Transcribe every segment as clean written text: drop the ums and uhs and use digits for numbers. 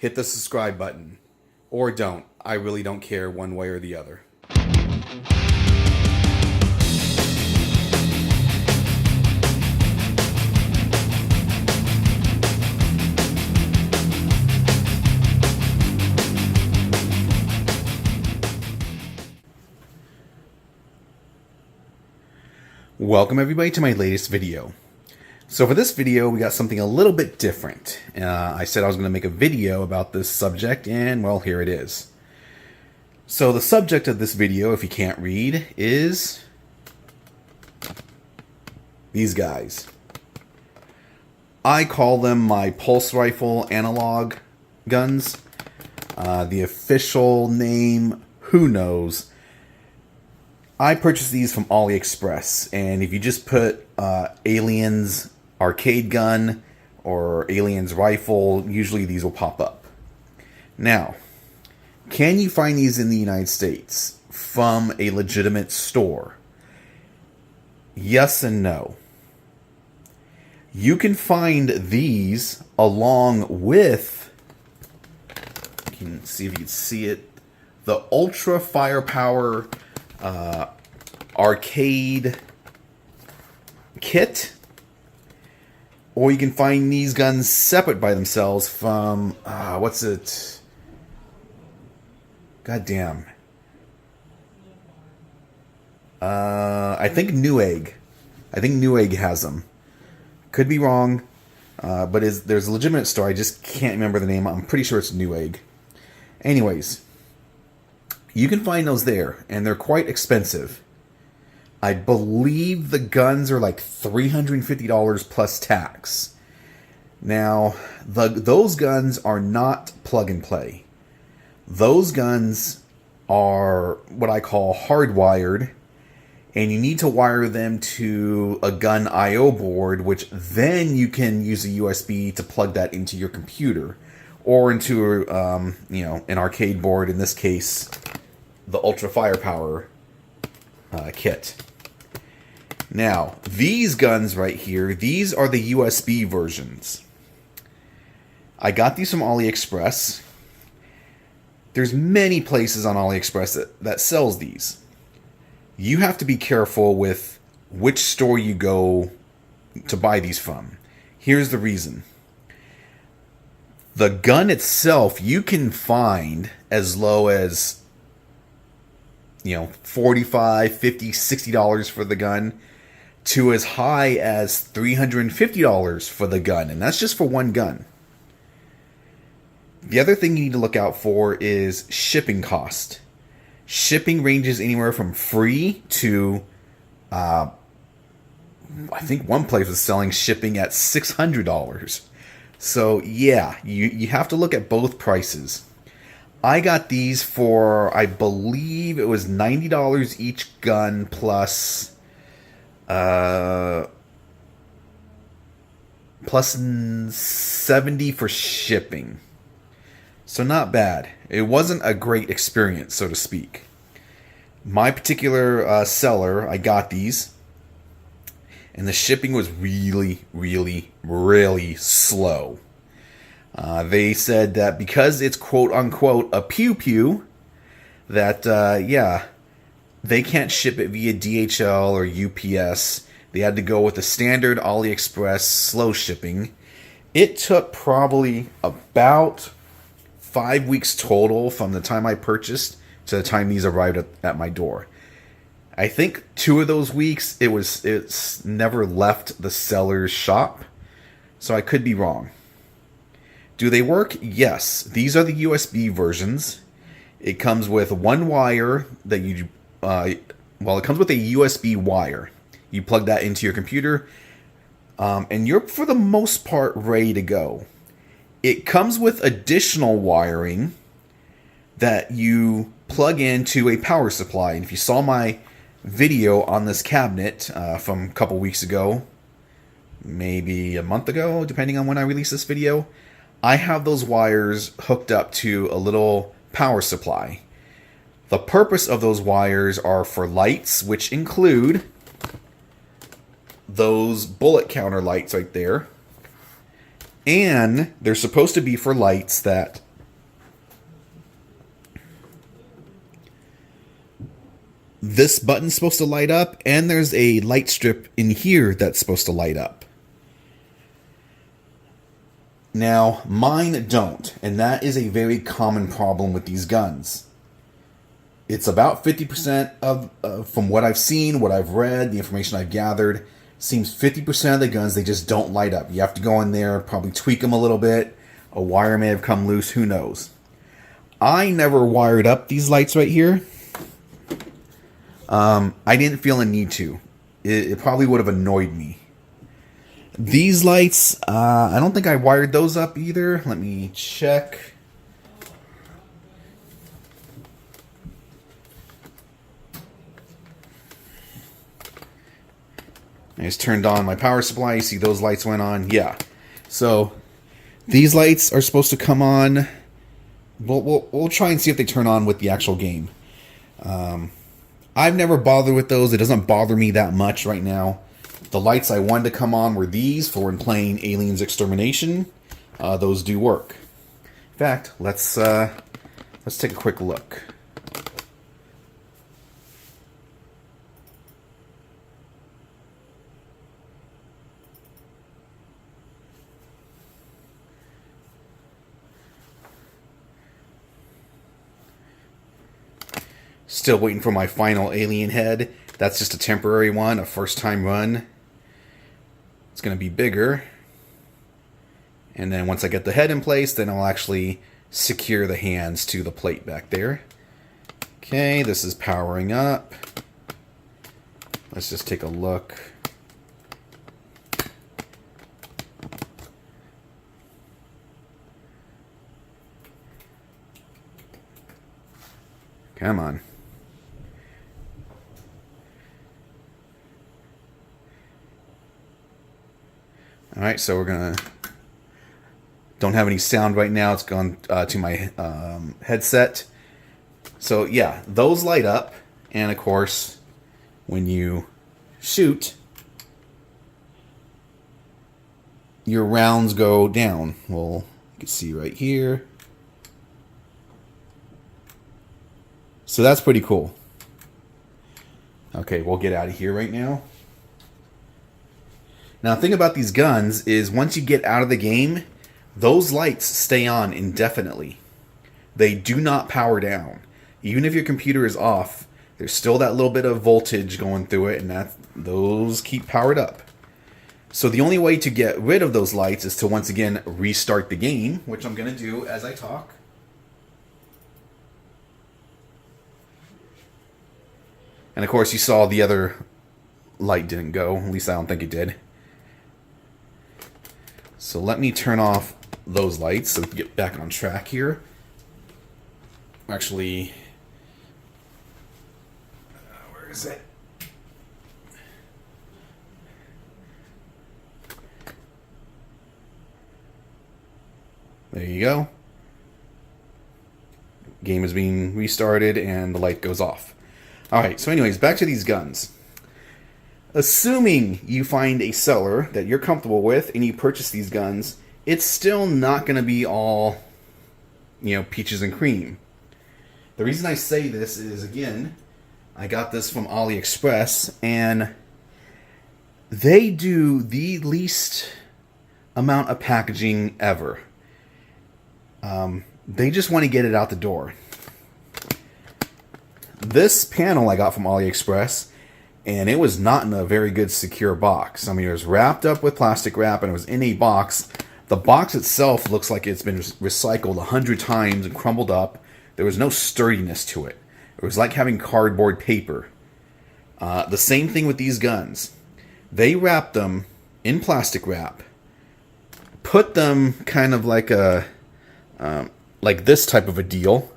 hit the subscribe button. Or don't. I really don't care one way or the other. Welcome everybody to my latest video. So for this video, we got something a little bit different. I said I was going to make a video about this subject, and well, here it is. So the subject of this video, if you can't read, is these guys. I call them my pulse rifle analog guns. The official name, who knows? I purchased these from Aliexpress, and if you just put Aliens arcade gun or Aliens rifle, usually these will pop up. Now, can you find these in the United States from a legitimate store? Yes and no. You can find these along with, you can see if you can see it, the Ultra Firepower arcade kit, or you can find these guns separate by themselves from what's it? Goddamn. I think Newegg. I think Newegg has them. Could be wrong, but there's a legitimate store. I just can't remember the name. I'm pretty sure it's Newegg. Anyways, you can find those there, and they're quite expensive. I believe the guns are like $350 plus tax. Now, those guns are not plug and play. Those guns are what I call hardwired, and you need to wire them to a gun I/O board, which then you can use a USB to plug that into your computer, or into an arcade board. In this case, the Ultra Firepower kit. Now, these guns right here, these are the USB versions. I got these from Aliexpress. There's many places on Aliexpress that sells these. You have to be careful with which store you go to buy these from. Here's the reason. The gun itself, you can find as low as $45, $50, $60 for the gun, to as high as $350 for the gun, and that's just for one gun. The other thing you need to look out for is shipping cost. Shipping ranges anywhere from free to, I think one place was selling shipping at $600. So yeah, you have to look at both prices. I got these for, I believe it was $90 each gun plus $70 for shipping. So not bad. It wasn't a great experience, so to speak. My particular seller, I got these, and the shipping was really, really, really slow. They said that because it's quote-unquote a pew-pew, that, they can't ship it via DHL or UPS. They had to go with the standard AliExpress slow shipping. It took probably about 5 weeks total from the time I purchased to the time these arrived at my door. I think 2 of those weeks, it's never left the seller's shop, so I could be wrong. Do they work? Yes. These are the USB versions. It comes with one wire that you, it comes with a USB wire. You plug that into your computer, and you're, for the most part, ready to go. It comes with additional wiring that you plug into a power supply. And if you saw my video on this cabinet from a couple weeks ago, maybe a month ago, depending on when I release this video, I have those wires hooked up to a little power supply. The purpose of those wires are for lights, which include those bullet counter lights right there. And they're supposed to be for lights that this button's supposed to light up, and there's a light strip in here that's supposed to light up. Now, mine don't, and that is a very common problem with these guns. It's about 50% of, from what I've seen, what I've read, the information I've gathered, seems 50% of the guns, they just don't light up. You have to go in there, probably tweak them a little bit. A wire may have come loose, who knows. I never wired up these lights right here. I didn't feel a need to. It probably would have annoyed me. These lights, I don't think I wired those up either. Let me check. I just turned on my power supply. You see those lights went on? Yeah. So these lights are supposed to come on. We'll try and see if they turn on with the actual game. I've never bothered with those. It doesn't bother me that much right now. The lights I wanted to come on were these for when playing Aliens Extermination. Those do work. In fact, let's take a quick look. Still waiting for my final alien head. That's just a temporary one, a first time run. It's going to be bigger. And then once I get the head in place, then I'll actually secure the hands to the plate back there. Okay, this is powering up. Let's just take a look. Come on. Alright, so we're gonna... Don't have any sound right now. It's gone to my headset. So yeah, those light up. And of course, when you shoot, your rounds go down. Well, you can see right here. So that's pretty cool. Okay, we'll get out of here right now. Now, the thing about these guns is once you get out of the game, those lights stay on indefinitely. They do not power down. Even if your computer is off, there's still that little bit of voltage going through it, and those keep powered up. So the only way to get rid of those lights is to once again restart the game, which I'm going to do as I talk. And of course, you saw the other light didn't go. At least I don't think it did. So let me turn off those lights so we can get back on track here. Actually, where is it? There you go. Game is being restarted and the light goes off. Alright, so anyways, back to these guns. Assuming you find a seller that you're comfortable with and you purchase these guns, it's still not going to be all, peaches and cream. The reason I say this is, again, I got this from Aliexpress, and they do the least amount of packaging ever. They just want to get it out the door. This panel I got from Aliexpress, and it was not in a very good secure box. I mean, it was wrapped up with plastic wrap, and it was in a box. The box itself looks like it's been recycled 100 times and crumbled up. There was no sturdiness to it. It was like having cardboard paper. The same thing with these guns. They wrapped them in plastic wrap, put them kind of like like this type of a deal,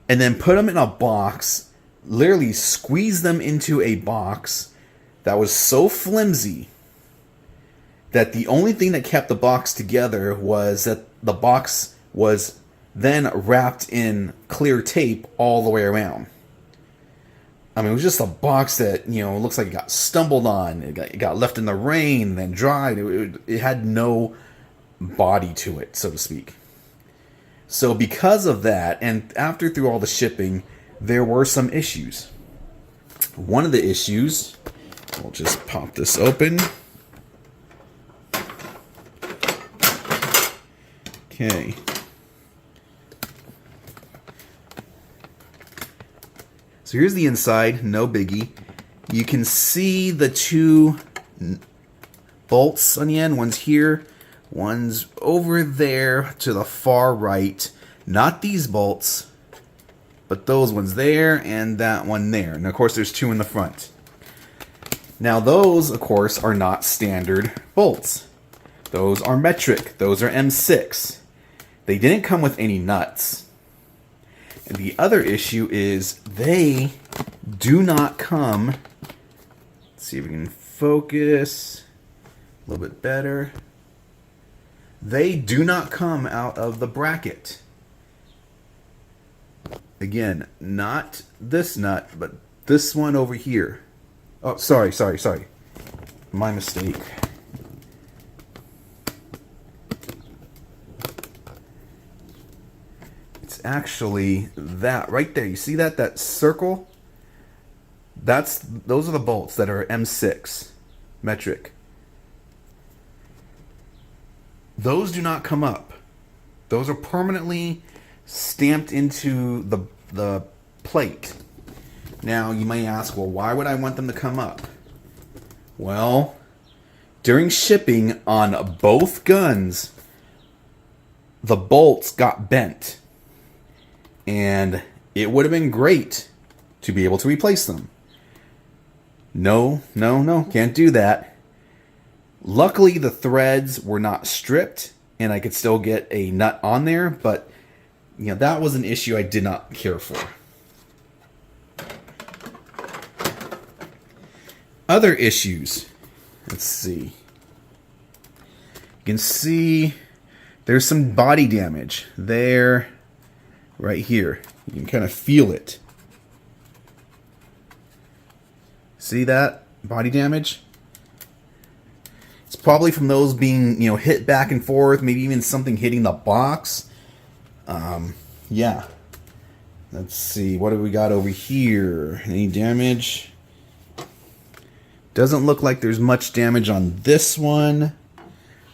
and then put them in a box, literally squeeze them into a box that was so flimsy that the only thing that kept the box together was that the box was then wrapped in clear tape all the way around. I mean, it was just a box that, looks like it got stumbled on. It got left in the rain, then dried. It had no body to it, so to speak. So because of that, and after through all the shipping, there were some issues. One of the issues, we'll just pop this open. Okay. So here's the inside, no biggie. You can see the two bolts on the end. One's here, one's over there to the far right. Not these bolts, but those ones there and that one there. And of course there's two in the front. Now those, of course, are not standard bolts. Those are metric. Those are M6. They didn't come with any nuts. And the other issue is they do not come. Let's see if we can focus a little bit better. They do not come out of the bracket. Again, not this nut, but this one over here. Oh, sorry. My mistake. It's actually that right there. You see that? That circle? Those are the bolts that are M6 metric. Those do not come up. Those are permanently stamped into the plate. Now you may ask, well, why would I want them to come up? Well, during shipping on both guns, the bolts got bent. And it would have been great to be able to replace them. No, can't do that. Luckily, the threads were not stripped, and I could still get a nut on there, but you know, that was an issue I did not care for. Other issues. Let's see. You can see there's some body damage there, right here. You can kind of feel it. See that body damage? It's probably from those being, you know, hit back and forth, maybe even something hitting the box. Yeah. Let's see, what do we got over here? Any damage? Doesn't look like there's much damage on this one.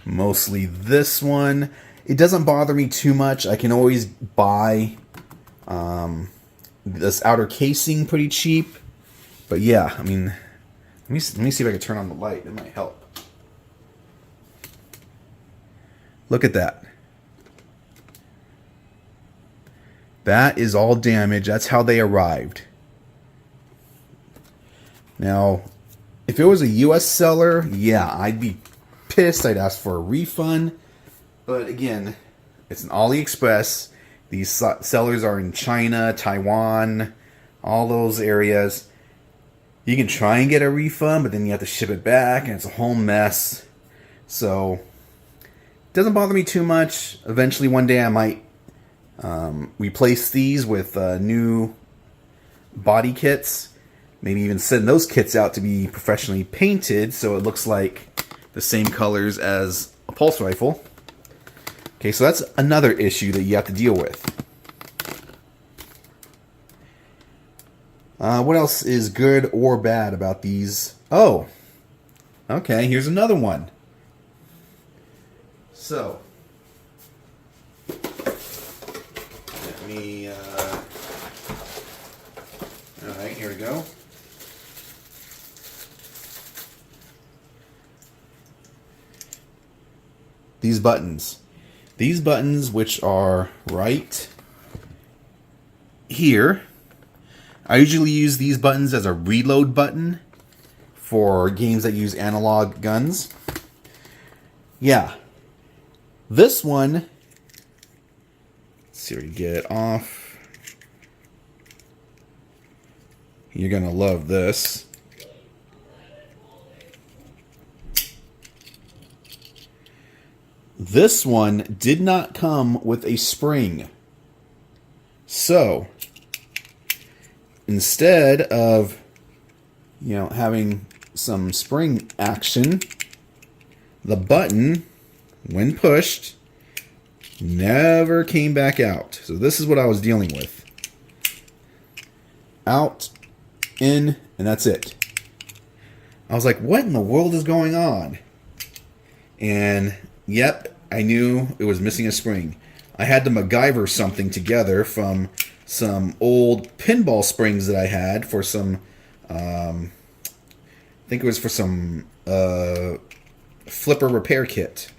Mostly this one. It doesn't bother me too much. I can always buy this outer casing pretty cheap. But yeah, I mean, let me see if I can turn on the light. It might help. Look at that. That is all damage. That's how they arrived. Now, if it was a US seller, yeah, I'd be pissed. I'd ask for a refund. But again, it's an Aliexpress. These sellers are in China, Taiwan, all those areas. You can try and get a refund, but then you have to ship it back, and it's a whole mess. So, it doesn't bother me too much. Eventually, one day, I might replace these with new body kits. Maybe even send those kits out to be professionally painted so it looks like the same colors as a pulse rifle. Okay, so that's another issue that you have to deal with. What else is good or bad about these? Oh, okay, here's another one. So, let me, alright, here we go. These buttons, which are right here. I usually use these buttons as a reload button for games that use analog guns. Yeah. This one, let's see if we get it off. You're going to love this. This one did not come with a spring. So, instead of, you know, having some spring action, the button, when pushed, never came back out. So this is what I was dealing with. out, in, and that's it. I was like, what in the world is going on? And yep, I knew it was missing a spring. I had to MacGyver something together from some old pinball springs that I had for some, I think it was for some flipper repair kit.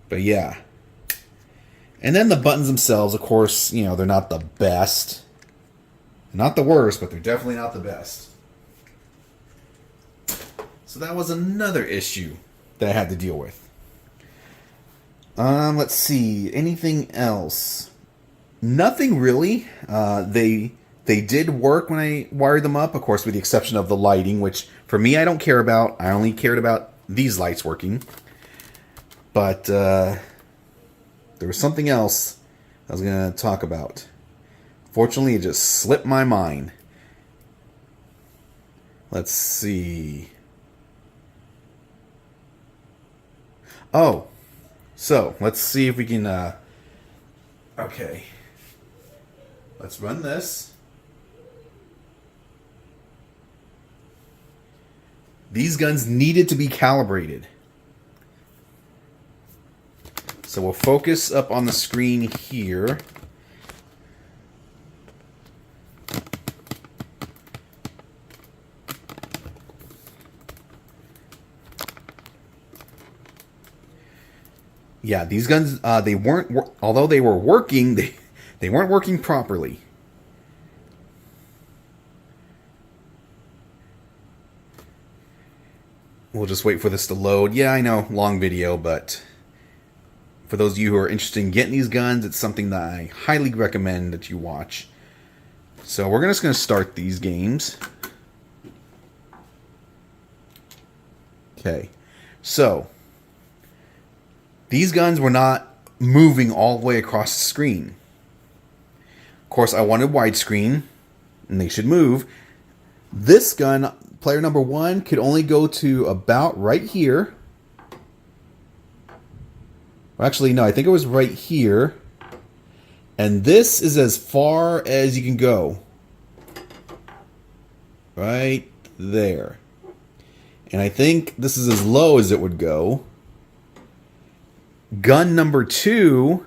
But yeah. And then the buttons themselves, of course, you know, they're not the best. Not the worst, but they're definitely not the best. So that was another issue that I had to deal with. Let's see. Anything else? Nothing really. They did work when I wired them up, of course, with the exception of the lighting, which for me I don't care about. I only cared about these lights working. But there was something else I was going to talk about. Fortunately, it just slipped my mind. Let's see. Oh, so let's see if we can. Okay. Let's run this. These guns needed to be calibrated. So we'll focus up on the screen here. Yeah, these guns, they weren't, although they were working, they weren't working properly. We'll just wait for this to load. Yeah, I know, long video, but for those of you who are interested in getting these guns, it's something that I highly recommend that you watch. So we're just going to start these games. Okay, so these guns were not moving all the way across the screen. Of course, I wanted widescreen, and they should move. This gun, player number 1, could only go to about right here. Well, actually, no, I think it was right here. And this is as far as you can go. Right there. And I think this is as low as it would go. Gun number 2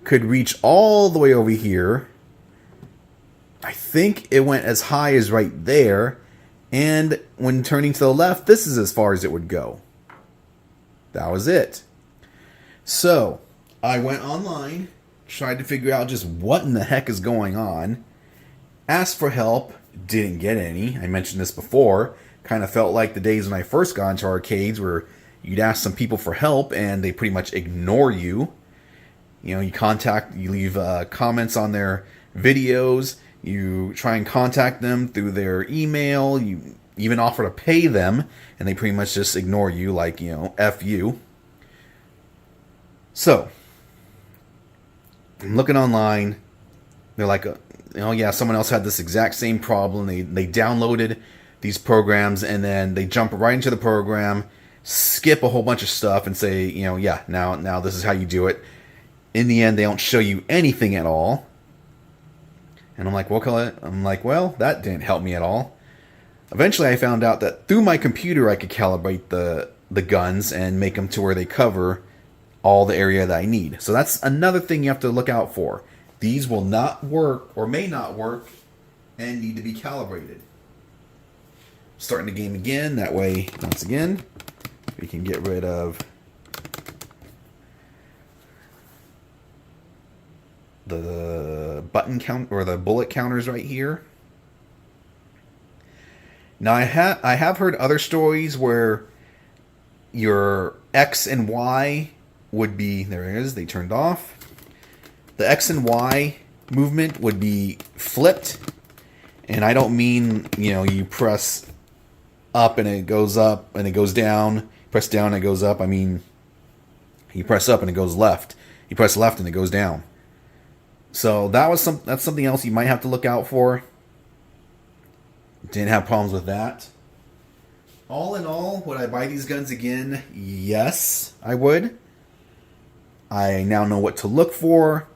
could reach all the way over here. I think it went as high as right there. And when turning to the left, this is as far as it would go. That was it. So, I went online, tried to figure out just what in the heck is going on. Asked for help, didn't get any. I mentioned this before. Kind of felt like the days when I first got into arcades where you'd ask some people for help and they pretty much ignore you. You know, you leave comments on their videos, you try and contact them through their email, you even offer to pay them, and they pretty much just ignore you like, you know, F you. So, I'm looking online, they're like, oh yeah, someone else had this exact same problem. They downloaded these programs and then they jump right into the program, skip a whole bunch of stuff and say, you know, yeah, now this is how you do it. In the end, they don't show you anything at all. And I'm like, well, that didn't help me at all. Eventually, I found out that through my computer, I could calibrate the guns and make them to where they cover all the area that I need. So that's another thing you have to look out for. These will not work or may not work and need to be calibrated. Starting the game again. That way, once again, we can get rid of the button count or the bullet counters right here. Now I have heard other stories where your X and Y would be, there it is, they turned off. The X and Y movement would be flipped, and I don't mean, you know, you press up and it goes up and it goes down, press down and it goes up. I mean, you press up and it goes left, you press left and it goes down. So that's something else you might have to look out for. Didn't have problems with that. All in all, would I buy these guns again? Yes, I would. I now know what to look for.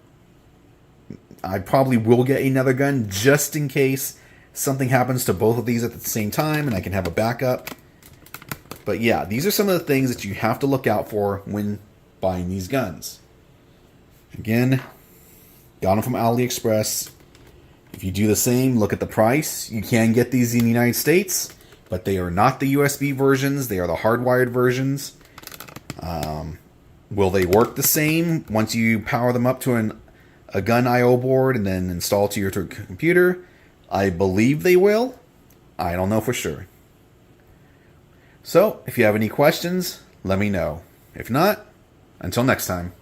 I probably will get another gun just in case something happens to both of these at the same time and I can have a backup. But yeah, these are some of the things that you have to look out for when buying these guns. Again, got them from Aliexpress. If you do the same, look at the price. You can get these in the United States, but they are not the USB versions. They are the hardwired versions. Will they work the same once you power them up to a gun I/O board and then install to your computer? I believe they will. I don't know for sure. So, if you have any questions, let me know. If not, until next time.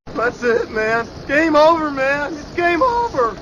That's it, man. Game over, man. It's game over.